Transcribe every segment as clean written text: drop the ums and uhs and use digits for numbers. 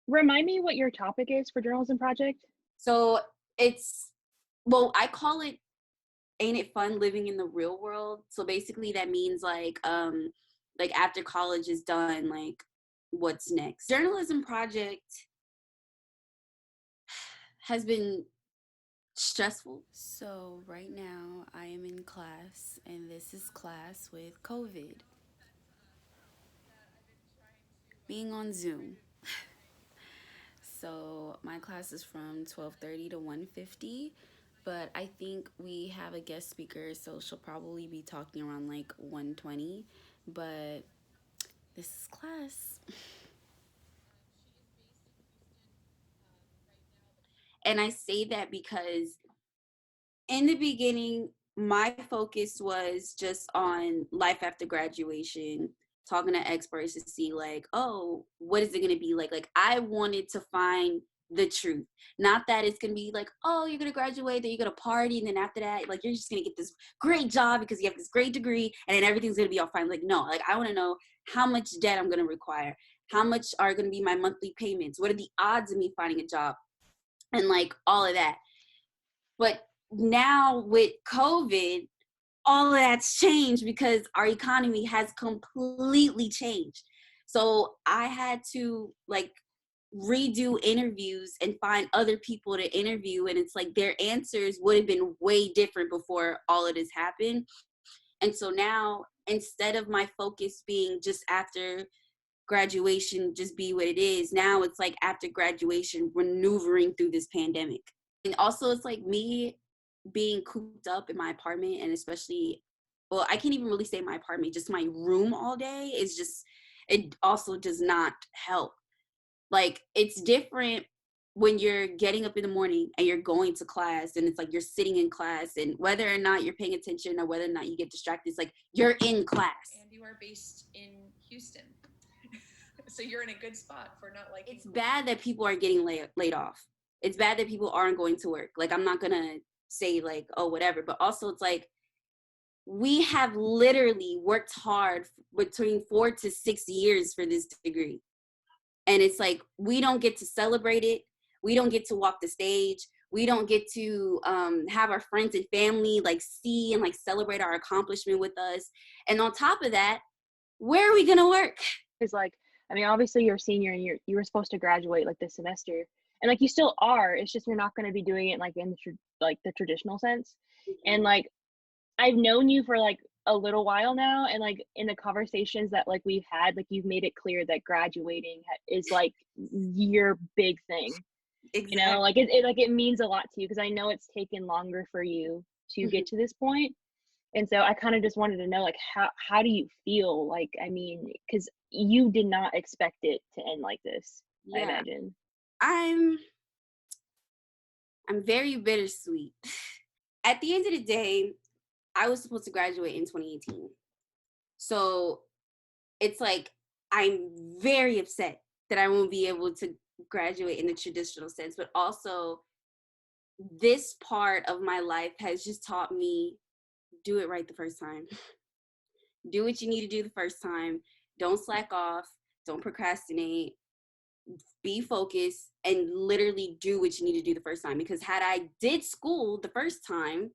Remind me what your topic is for journalism project. So I call it Ain't It Fun Living in the Real World? So basically that means like after college is done, like what's next? Journalism project has been stressful. So, right now, I am in class, and this is class with COVID, being on Zoom. So, my class is from 12:30 to 1:50, but I think we have a guest speaker, so she'll probably be talking around like 1:20, but this is class. And I say that because in the beginning, my focus was just on life after graduation, talking to experts to see like, oh, what is it going to be like? Like I wanted to find the truth, not that it's going to be like, oh, you're going to graduate, then you're going to party, and then after that, like you're just going to get this great job because you have this great degree, and then everything's going to be all fine. Like no, like I want to know how much debt I'm going to require, how much are going to be my monthly payments, what are the odds of me finding a job, and like all of that. But now with COVID, all of that's changed because our economy has completely changed. So I had to like redo interviews and find other people to interview. And it's like their answers would have been way different before all of this happened. And so now, instead of my focus being just after graduation, just be what it is, now it's like after graduation, maneuvering through this pandemic. And also, it's like me being cooped up in my apartment, and especially, well, I can't even really say my apartment, just my room all day is just, it also does not help. Like it's different when you're getting up in the morning and you're going to class, and it's like you're sitting in class, and whether or not you're paying attention or whether or not you get distracted, it's like you're in class. And you are based in Houston. So you're in a good spot for not like. It's bad that people are getting laid off. It's bad that people aren't going to work. Like I'm not gonna say like, oh, whatever, but also it's like we have literally worked hard between 4 to 6 years for this degree, and it's like we don't get to celebrate it, we don't get to walk the stage, we don't get to have our friends and family like see and like celebrate our accomplishment with us, and on top of that, where are we gonna work? Is like, I mean, obviously you're a senior and you were supposed to graduate like this semester, and like you still are. It's just you're not going to be doing it like in the traditional sense. And like I've known you for like a little while now, and like in the conversations that like we've had, like you've made it clear that graduating is like your big thing. Exactly. You know, like it means a lot to you, because I know it's taken longer for you to get to this point. And so I kind of just wanted to know, like, how do you feel? Like, I mean, because you did not expect it to end like this, I imagine. I'm very bittersweet. At the end of the day, I was supposed to graduate in 2018. So it's like I'm very upset that I won't be able to graduate in the traditional sense, but also this part of my life has just taught me, do it right the first time. Do what you need to do the first time. Don't slack off. Don't procrastinate. Be focused and literally do what you need to do the first time. Because had I did school the first time,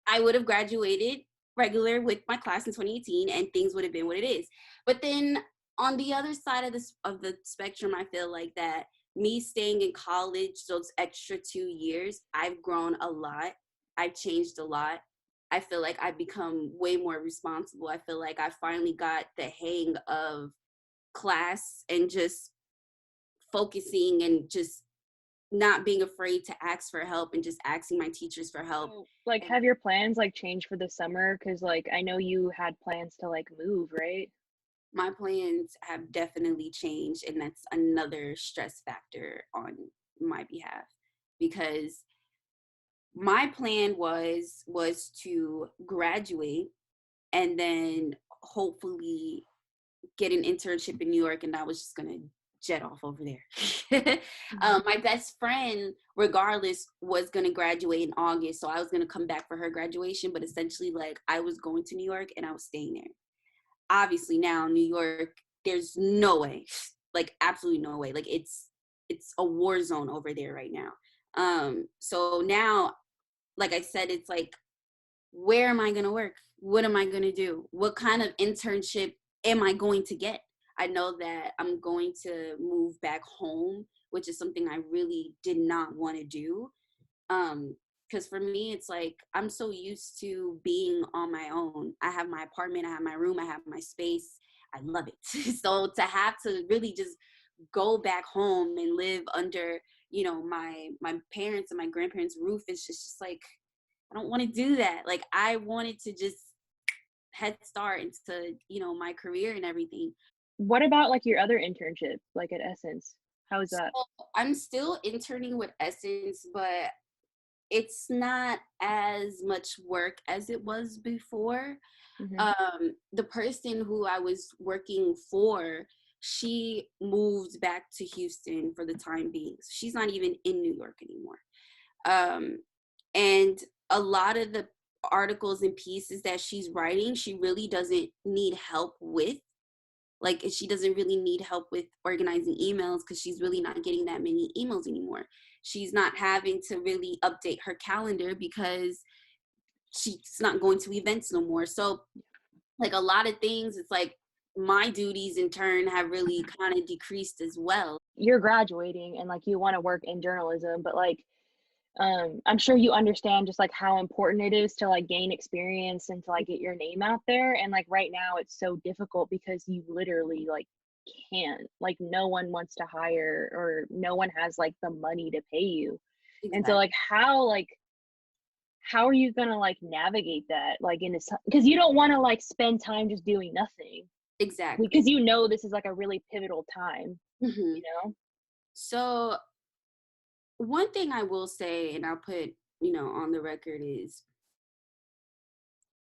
I would have graduated regular with my class in 2018 and things would have been what it is. But then on the other side of the spectrum, I feel like that me staying in college those extra 2 years, I've grown a lot. I've changed a lot. I feel like I've become way more responsible. I feel like I finally got the hang of class and just focusing and just not being afraid to ask for help and just asking my teachers for help. So, like, have your plans like changed for the summer? Because like I know you had plans to like move, right? My plans have definitely changed, and that's another stress factor on my behalf, because my plan was to graduate and then hopefully get an internship in New York, and I was just gonna jet off over there. My best friend, regardless, was gonna graduate in August, so I was gonna come back for her graduation, but essentially like I was going to New York and I was staying there. Obviously now New York, there's no way, like absolutely no way. Like it's it's a war zone over there right now. So now, like I said, it's like, where am I going to work? What am I going to do? What kind of internship am I going to get? I know that I'm going to move back home, which is something I really did not want to do. Because for me, it's like, I'm so used to being on my own. I have my apartment, I have my room, I have my space. I love it. So to have to really just go back home and live under, you know, my parents and my grandparents' roof is just like, I don't want to do that. Like, I wanted to just head start into, you know, my career and everything. What about like your other internship, like at Essence? How is that? So I'm still interning with Essence, but it's not as much work as it was before. The person who I was working for, she moved back to Houston for the time being. So she's not even in New York anymore. And a lot of the articles and pieces that she's writing, she really doesn't need help with. Like, she doesn't really need help with organizing emails because she's really not getting that many emails anymore. She's not having to really update her calendar because she's not going to events no more. So, like, a lot of things, it's like my duties in turn have really kind of decreased as well. You're graduating and like you want to work in journalism, but like I'm sure you understand just like how important it is to like gain experience and to like get your name out there. And like right now it's so difficult because you literally like can't, like no one wants to hire or no one has like the money to pay you. Exactly. And so like how are you gonna like navigate that like in this, because you don't want to like spend time just doing nothing. Exactly. Because you know this is like a really pivotal time, you know? So one thing I will say, and I'll put, you know, on the record, is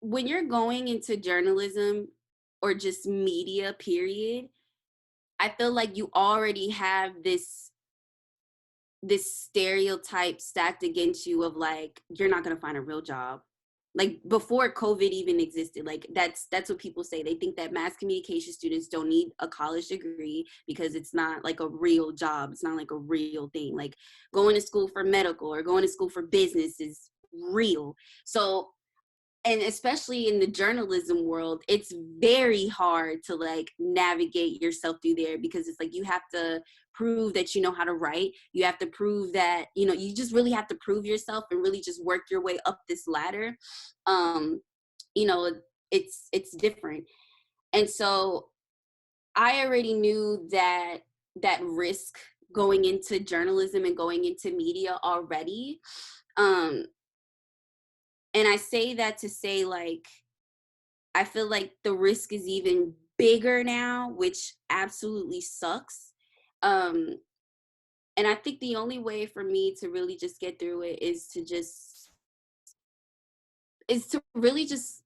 when you're going into journalism or just media, period, I feel like you already have this stereotype stacked against you of like, you're not going to find a real job. Like, before COVID even existed, like that's what people say. They think that mass communication students don't need a college degree because it's not like a real job. It's not like a real thing. Like, going to school for medical or going to school for business is real. So, and especially in the journalism world, it's very hard to like navigate yourself through there because it's like you have to prove that you know how to write. You have to prove that, you know, you just really have to prove yourself and really just work your way up this ladder. You know, it's different. And so I already knew that risk going into journalism and going into media already. And I say that to say, like, I feel like the risk is even bigger now, which absolutely sucks. And I think the only way for me to really just get through it is to really just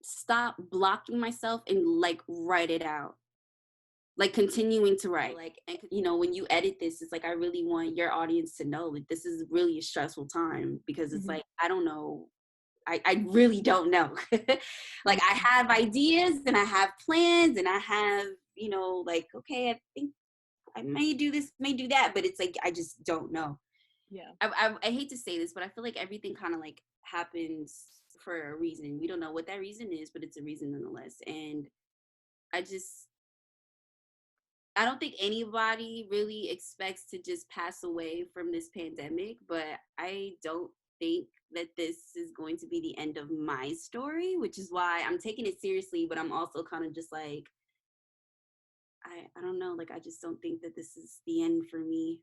stop blocking myself and like write it out. Like, continuing to write, like, and you know, when you edit this, it's like, I really want your audience to know, like, this is really a stressful time because it's like, I don't know. I really don't know. Like, I have ideas and I have plans and I have, you know, like, okay, I think I may do this, may do that, but it's like, I just don't know. Yeah. I hate to say this, but I feel like everything kind of like happens for a reason. We don't know what that reason is, but it's a reason nonetheless. And I don't think anybody really expects to just pass away from this pandemic, but I don't think that this is going to be the end of my story, which is why I'm taking it seriously, but I'm also kind of just like, I don't know, like, I just don't think that this is the end for me.